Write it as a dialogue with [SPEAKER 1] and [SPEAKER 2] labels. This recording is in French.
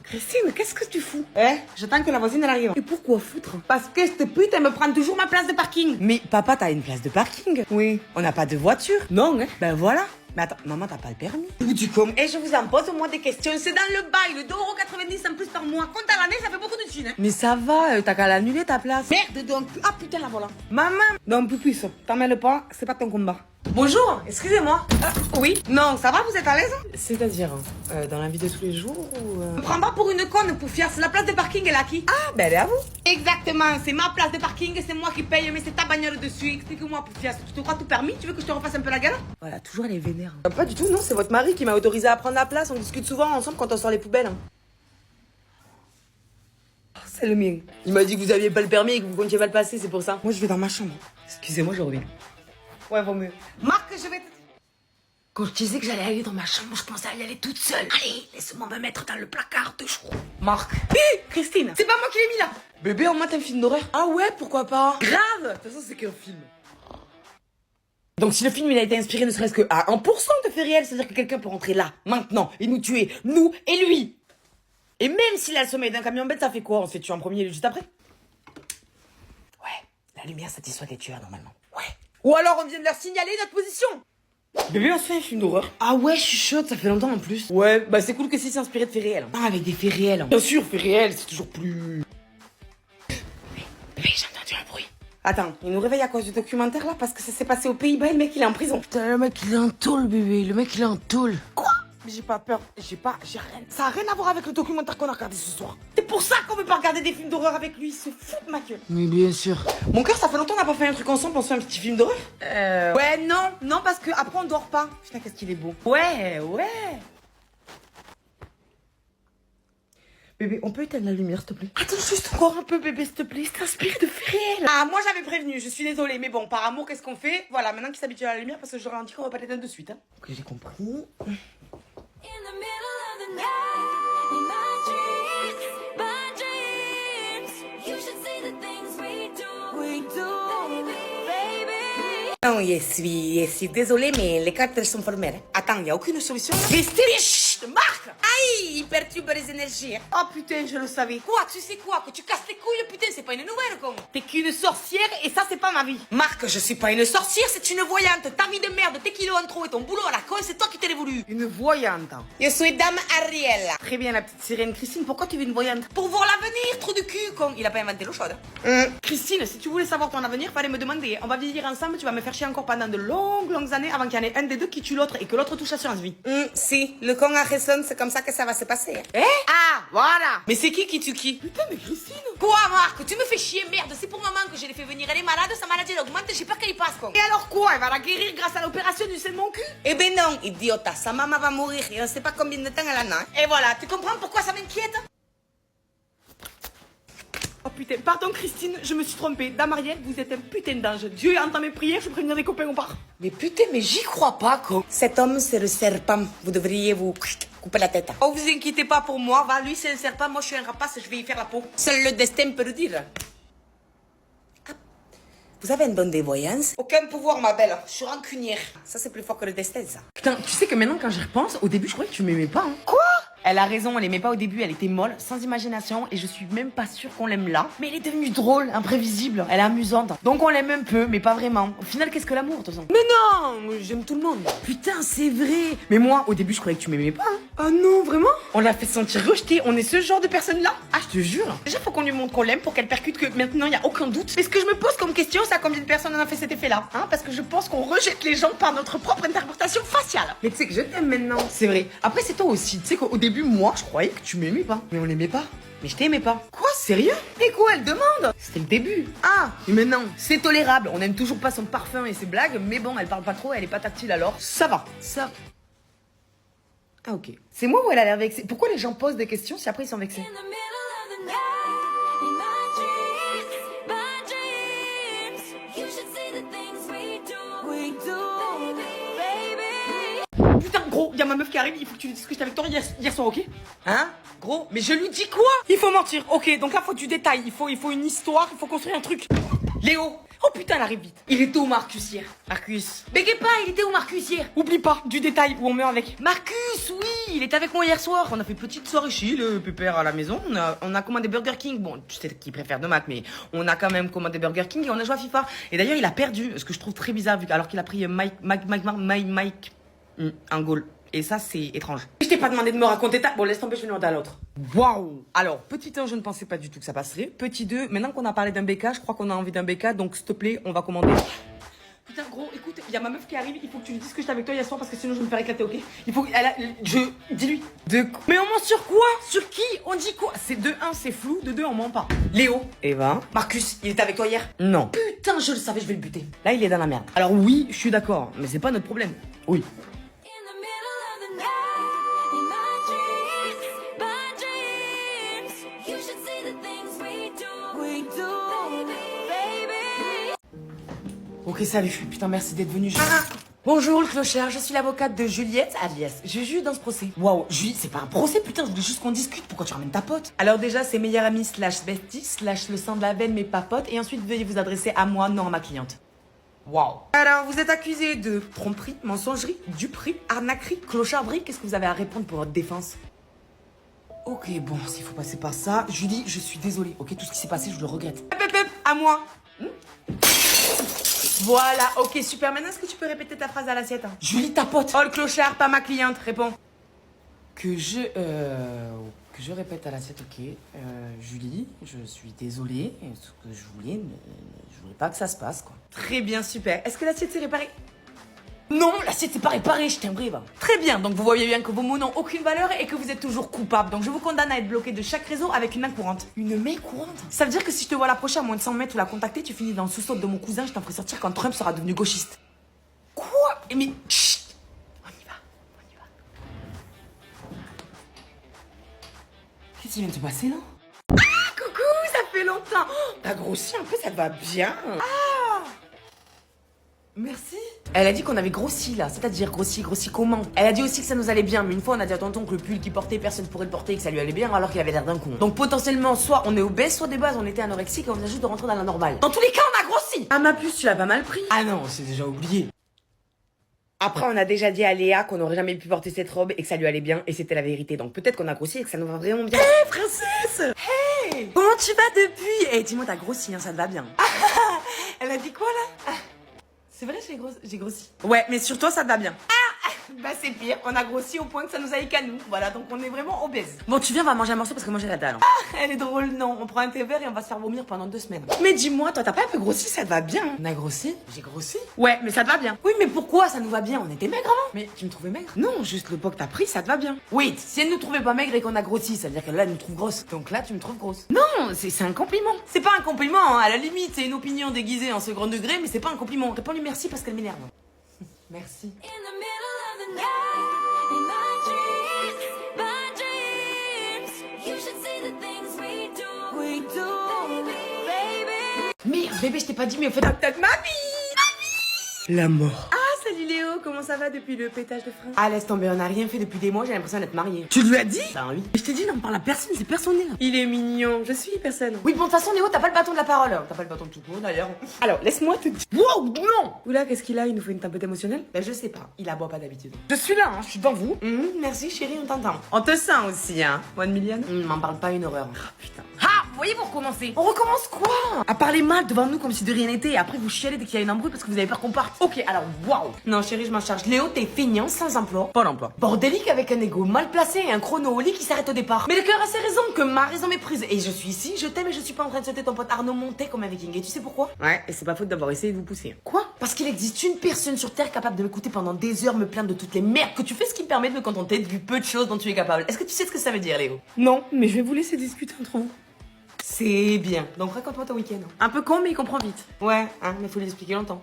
[SPEAKER 1] Christine, qu'est-ce que tu fous? J'attends que la voisine elle arrive. Et pourquoi foutre? Parce que cette pute, elle me prend toujours ma place de parking. Mais papa, t'as une place de parking? Oui. On n'a pas de voiture? Non, hein? Ben voilà. Mais attends, maman, t'as pas le permis? Ou du com. Et je vous en pose au moins des questions. C'est dans le bail, le 2,90€ en plus par mois. Compte à l'année, ça fait beaucoup de thunes. Hein. Mais ça va, t'as qu'à l'annuler ta place. Merde donc. Ah putain, la voilà. Maman. Non, Poupus, t'en mêles pas, c'est pas ton combat. Bonjour, excusez-moi. Oui? Non, ça va, vous êtes à l'aise? C'est-à-dire, dans la vie de tous les jours ou... Me prends pas pour une conne, Poufias. La place de parking, elle est à qui? Ah, ben elle est à vous. Exactement, c'est ma place de parking, c'est moi qui paye, mais c'est ta bagnole dessus. Explique-moi, Poufias, tu te crois tout permis? Tu veux que je te refasse un peu la gueule? Voilà, toujours elle est vénère. Pas du tout, non, c'est votre mari qui m'a autorisé à prendre la place. On discute souvent ensemble quand on sort les poubelles. C'est le mien. Il m'a dit que vous aviez pas le permis et que vous comptiez pas le passer, c'est pour ça. Moi, je vais dans ma chambre. Excusez-moi, je reviens. Ouais, vaut mieux. Marc, je vais... Quand je disais que j'allais aller dans ma chambre, je pensais à y aller toute seule. Allez, laisse-moi me mettre dans le placard de jour. Marc. Hé, Christine, c'est pas moi qui l'ai mis là. Bébé, on mate un film d'horreur. Ah ouais, pourquoi pas? Grave. De toute façon, c'est qu'un film. Donc si le film il a été inspiré ne serait-ce que à 1% de faits réels, c'est-à-dire que quelqu'un peut rentrer là, maintenant, et nous tuer, nous et lui. Et même s'il a le sommeil d'un camion bête, ça fait quoi? On se fait tuer en premier et juste après? Ouais, la lumière satisfait les tueurs normalement. Ouais. Ou alors on vient de leur signaler notre position. Bébé, on se fait un film d'horreur. Ah ouais, je suis chaude, ça fait longtemps en plus. Ouais, bah c'est cool que si c'est inspiré de faits réels. Ah, avec des faits réels. Bien sûr, faits réels, c'est toujours plus... Bébé, j'ai entendu un bruit. Attends, il nous réveille à cause du documentaire là, parce que ça s'est passé aux Pays-Bas et le mec il est en prison.
[SPEAKER 2] Putain, le mec il est en tôle, bébé, le mec il est en tôle.
[SPEAKER 1] Quoi? Mais j'ai pas peur, j'ai rien. Ça a rien à voir avec le documentaire qu'on a regardé ce soir. C'est pour ça qu'on veut pas regarder des films d'horreur avec lui, il se fout de ma gueule.
[SPEAKER 2] Mais bien sûr.
[SPEAKER 1] Mon cœur, ça fait longtemps qu'on n'a pas fait un truc ensemble, on se fait un petit film d'horreur. Ouais, non, parce que après on dort pas. Putain, qu'est-ce qu'il est beau. Ouais. Bébé, on peut éteindre la lumière, s'il te plaît? Attends juste encore un peu, bébé, s'il te plaît. C'est inspiré de faits réels. Ah, moi j'avais prévenu, je suis désolée, mais bon, par amour, qu'est-ce qu'on fait? Voilà, maintenant qu'il s'habitue à la lumière, parce que j'aurais dit qu'on va pas l'éteindre de suite. Hein. Ok, j'ai compris. Non, je suis désolée, mais les cartes elles sont formées. Hein. Attends, y a aucune solution? Restez chut, Marc! Aïe, il perturbe les énergies. Oh putain, je le savais. Quoi, tu sais quoi? Que tu casses les couilles, putain, c'est pas une nouvelle, con. T'es qu'une sorcière et ça, c'est pas ma vie. Marc, je suis pas une sorcière, c'est une voyante. Ta vie de merde, tes kilos en trop et ton boulot à la con, c'est toi qui t'es voulu. Une voyante. Je suis Dame Ariel. Très bien, la petite sirène. Christine, pourquoi tu veux une voyante? Pour voir l'avenir, trou de cul, con. Il a pas inventé l'eau chaude. Christine, si tu voulais savoir ton avenir, fallait me demander. On va vieillir ensemble, tu vas me faire chier encore pendant de longues années avant qu'il y en ait un des deux qui tue l'autre et que l'autre touche l'assurance vie. Si, le con a raison, c'est comme ça que ça va se passer. Hein. Ah, voilà. Mais c'est qui tue qui? Putain, mais Christine. Quoi, Marc? Tu me fais chier, merde. C'est pour maman que je l'ai fait venir. Elle est malade, sa maladie elle augmente, j'ai peur qu'elle y passe, con. Et alors quoi? Elle va la guérir grâce à l'opération du sein de mon cul? Eh ben non, idiota. Sa maman va mourir et on sait pas combien de temps elle en a. Hein. Et voilà, tu comprends pourquoi ça m'inquiète? Oh putain, pardon Christine, je me suis trompée. Dame Ariel, vous êtes un putain d'ange. Dieu entend mes prières, je préviens des copains, on part. Mais putain, mais j'y crois pas, quoi. Cet homme, c'est le serpent. Vous devriez vous couper la tête. Oh, vous inquiétez pas pour moi, va. Lui, c'est un serpent, moi, je suis un rapace, je vais y faire la peau. Seul le destin peut le dire. Ah. Vous avez une bonne dévoyance? Aucun pouvoir, ma belle. Je suis rancunière. Ça, c'est plus fort que le destin, ça. Putain, tu sais que maintenant, quand j'y repense, au début, je croyais que tu m'aimais pas, hein. Quoi? Elle a raison, elle aimait pas au début, elle était molle, sans imagination, et je suis même pas sûre qu'on l'aime là. Mais elle est devenue drôle, imprévisible, elle est amusante. Donc on l'aime un peu, mais pas vraiment. Au final, qu'est-ce que l'amour, de toute façon? Mais non, j'aime tout le monde. Putain, c'est vrai. Mais moi, au début, je croyais que tu m'aimais pas. Hein. Ah non, vraiment? On l'a fait sentir rejetée, on est ce genre de personne-là. Ah, je te jure. Déjà, faut qu'on lui montre qu'on l'aime pour qu'elle percute que maintenant, y a aucun doute. Mais ce que je me pose comme question, c'est à combien de personnes on a fait cet effet-là, hein? Parce que je pense qu'on rejette les gens par notre propre interprétation faciale. Mais tu sais que je t'aime maintenant. C'est vrai. Après, c'est toi aussi. Tu sais qu'au début, moi, je croyais que tu m'aimais pas. Mais on l'aimait pas. Mais je t'aimais pas. Quoi? Sérieux? Et quoi? Elle demande? C'était le début. Ah, mais maintenant, c'est tolérable. On n'aime toujours pas son parfum et ses blagues, mais bon, elle parle pas trop, elle est pas tactile alors. Ça va. Ça. Ah, ok. C'est moi ou elle a l'air vexée? Pourquoi les gens posent des questions si après ils sont vexés? Putain, gros, y'a ma meuf qui arrive, il faut que tu lui discutes avec toi hier soir, ok? Hein? Gros, mais je lui dis quoi? Il faut mentir, ok, donc là faut du détail, il faut une histoire, il faut construire un truc. Léo. Oh putain, elle arrive vite. Il était où Marcus hier?
[SPEAKER 2] Marcus.
[SPEAKER 1] Bégayez pas, il était où Marcus hier? Oublie pas, du détail où on meurt avec.
[SPEAKER 2] Marcus, oui, il était avec moi hier soir. On a fait une petite soirée chez le pépère à la maison. On a commandé Burger King. Bon, tu sais qu'il préfère de maths, mais on a quand même commandé Burger King et on a joué à FIFA. Et d'ailleurs, il a perdu, ce que je trouve très bizarre, alors qu'il a pris Mike, un goal. Et ça, c'est étrange.
[SPEAKER 1] Je t'ai pas demandé de me raconter ta... Bon, laisse tomber, je vais demander à l'autre.
[SPEAKER 2] Waouh! Alors, petit 1, je ne pensais pas du tout que ça passerait. Petit 2, maintenant qu'on a parlé d'un BK, je crois qu'on a envie d'un BK, donc s'il te plaît, on va commander.
[SPEAKER 1] Putain, gros, écoute, il y a ma meuf qui arrive, il faut que tu lui dises que j'étais avec toi hier soir parce que sinon je vais me faire éclater, ok? Il faut dis-lui.
[SPEAKER 2] Mais on ment sur quoi? Sur qui? On dit quoi? C'est de 1, c'est flou, de 2, on ment pas.
[SPEAKER 1] Léo.
[SPEAKER 2] Eva?
[SPEAKER 1] Marcus, il était avec toi hier?
[SPEAKER 2] Non.
[SPEAKER 1] Putain, je le savais, je vais le buter.
[SPEAKER 2] Là, il est dans la merde. Alors oui, je suis d'accord, mais c'est pas notre problème. Oui.
[SPEAKER 1] Ok, salut. Putain, merci d'être venu.
[SPEAKER 2] Bonjour le clochard, je suis l'avocate de Juliette
[SPEAKER 1] alias Juju dans ce procès.
[SPEAKER 2] Waouh, Julie, c'est pas un procès, putain, je voulais juste qu'on discute. Pourquoi tu ramènes ta pote?
[SPEAKER 1] Alors déjà, c'est meilleure amie / bestie / le sang de la veine, mais pas pote. Et ensuite, veuillez vous adresser à moi, non à ma cliente.
[SPEAKER 2] Waouh.
[SPEAKER 1] Alors, vous êtes accusé de tromperie, mensongerie, duperie, arnaquerie, clocharderie. Qu'est-ce que vous avez à répondre pour votre défense?
[SPEAKER 2] Ok, bon, s'il faut passer par ça. Julie, je suis désolée, ok, tout ce qui s'est passé, je le regrette.
[SPEAKER 1] Hep, à moi. Voilà, ok, super. Maintenant, est-ce que tu peux répéter ta phrase à l'assiette?
[SPEAKER 2] Julie, ta pote.
[SPEAKER 1] Oh, le clochard, pas ma cliente, réponds.
[SPEAKER 2] Que je répète à l'assiette, ok. Julie, je suis désolée. Ce que je voulais pas que ça se passe, quoi.
[SPEAKER 1] Très bien, super. Est-ce que l'assiette s'est réparée?
[SPEAKER 2] Non, l'assiette c'est pas réparée, je t'aimerais, va.
[SPEAKER 1] Très bien, donc vous voyez bien que vos mots n'ont aucune valeur et que vous êtes toujours coupable. Donc je vous condamne à être bloqué de chaque réseau avec une main courante.
[SPEAKER 2] Une main courante?
[SPEAKER 1] Ça veut dire que si je te vois l'approcher à moins de 100 mètres ou la contacter, tu finis dans le sous-sol de mon cousin, je t'en ferai sortir quand Trump sera devenu gauchiste.
[SPEAKER 2] Quoi?
[SPEAKER 1] Mais chut, on y va.
[SPEAKER 2] Qu'est-ce qui vient de se passer là?
[SPEAKER 1] Ah, coucou, ça fait longtemps. Oh, t'as grossi un peu, ça te va bien. Merci.
[SPEAKER 2] Elle a dit qu'on avait grossi là, c'est-à-dire grossi comment? Elle a dit aussi que ça nous allait bien, mais une fois on a dit à tonton que le pull qu'il portait, personne pourrait le porter et que ça lui allait bien alors qu'il avait l'air d'un con. Donc potentiellement, soit on est obèse, soit des bases on était anorexique et on vient juste de rentrer dans la normale.
[SPEAKER 1] Dans tous les cas, on a grossi.
[SPEAKER 2] Ah ma puce, tu l'as pas mal pris?
[SPEAKER 1] Ah non, c'est déjà oublié. Après, on a déjà dit à Léa qu'on n'aurait jamais pu porter cette robe et que ça lui allait bien et c'était la vérité. Donc peut-être qu'on a grossi et que ça nous va vraiment bien.
[SPEAKER 2] Hé, princesse!
[SPEAKER 1] Hey, comment tu vas depuis? Eh, dis-moi, t'as grossi, hein, ça te va bien. Elle a dit quoi là?
[SPEAKER 2] C'est vrai, j'ai grossi.
[SPEAKER 1] Ouais, mais sur toi, ça te va bien. Bah c'est pire, on a grossi au point que ça nous aille qu'à nous. Voilà, donc on est vraiment obèse.
[SPEAKER 2] Bon, tu viens, on va manger un morceau parce que moi j'ai la dalle.
[SPEAKER 1] Elle est drôle, non. On prend un thé vert et on va se faire vomir pendant 2 semaines. Mais dis-moi, toi, t'as pas un peu grossi, ça te va bien?
[SPEAKER 2] On a grossi? J'ai grossi?
[SPEAKER 1] Ouais, mais ça te va bien.
[SPEAKER 2] Oui, mais pourquoi ça nous va bien? On était maigres avant.
[SPEAKER 1] Mais tu me trouvais maigre? Non, juste le poids que t'as pris, ça te va bien.
[SPEAKER 2] Oui, si elle nous trouvait pas maigre et qu'on a grossi, ça veut dire qu'elle là, elle nous trouve grosse. Donc là, tu me trouves grosse.
[SPEAKER 1] Non, c'est un compliment. C'est pas un compliment, hein. À la limite, c'est une opinion déguisée en second degré, mais c'est pas un compliment. Réponds-lui merci parce qu'elle m'énerve.
[SPEAKER 2] Merci.
[SPEAKER 1] Merde, bébé, je t'ai pas dit, mais au fait, peut-être ma vie.
[SPEAKER 2] La mort.
[SPEAKER 1] Ah, salut Léo, comment ça va depuis le pétage de frein? Ah, laisse tomber, on a rien fait depuis des mois, j'ai l'impression d'être mariée.
[SPEAKER 2] Tu lui as dit?
[SPEAKER 1] Bah oui.
[SPEAKER 2] Je t'ai dit, n'en parle à personne, c'est personnel.
[SPEAKER 1] Il est mignon, je suis personne.
[SPEAKER 2] Oui, bon, de toute façon, Léo, t'as pas le bâton de la parole. T'as pas le bâton de tout le monde, d'ailleurs.
[SPEAKER 1] Alors, laisse-moi te dire.
[SPEAKER 2] Wow, non!
[SPEAKER 1] Oula, qu'est-ce qu'il a? Il nous faut une tempête émotionnelle? Ben, je sais pas, il aboie pas d'habitude.
[SPEAKER 2] Je suis là, hein, je suis devant vous.
[SPEAKER 1] Merci chérie, on t'entend. On te sent aussi, hein, 1 million?
[SPEAKER 2] M'en parle pas, une horreur.
[SPEAKER 1] Ah, putain.
[SPEAKER 2] Ah, vous voyez, vous recommencez. On recommence quoi? À parler mal devant nous comme si de rien n'était et après vous chialez dès qu'il y a une embrouille parce que vous avez peur qu'on parte. Ok, alors, waouh.
[SPEAKER 1] Non, chérie, je m'en charge.
[SPEAKER 2] Léo, t'es feignant, sans emploi.
[SPEAKER 1] Pas d'emploi.
[SPEAKER 2] Bordélique avec un ego mal placé et un chrono au lit qui s'arrête au départ.
[SPEAKER 1] Mais le cœur a ses raisons, que ma raison méprise. Et je suis ici, je t'aime et je suis pas en train de sauter ton pote Arnaud monté comme un viking. Et tu sais pourquoi? Ouais, et c'est pas faute d'avoir essayé de vous pousser.
[SPEAKER 2] Quoi? Parce qu'il existe une personne sur Terre capable de m'écouter pendant des heures, me plaindre de toutes les merdes que tu fais, ce qui me permet de me contenter du peu de choses dont tu es capable. Est-ce que tu sais ce que ça veut dire, Léo?
[SPEAKER 1] Non, mais je vais vous laisser discuter entre vous.
[SPEAKER 2] C'est bien. Donc raconte-moi ton week-end.
[SPEAKER 1] Un peu con, mais il comprend vite.
[SPEAKER 2] Ouais, hein, mais faut lui expliquer longtemps.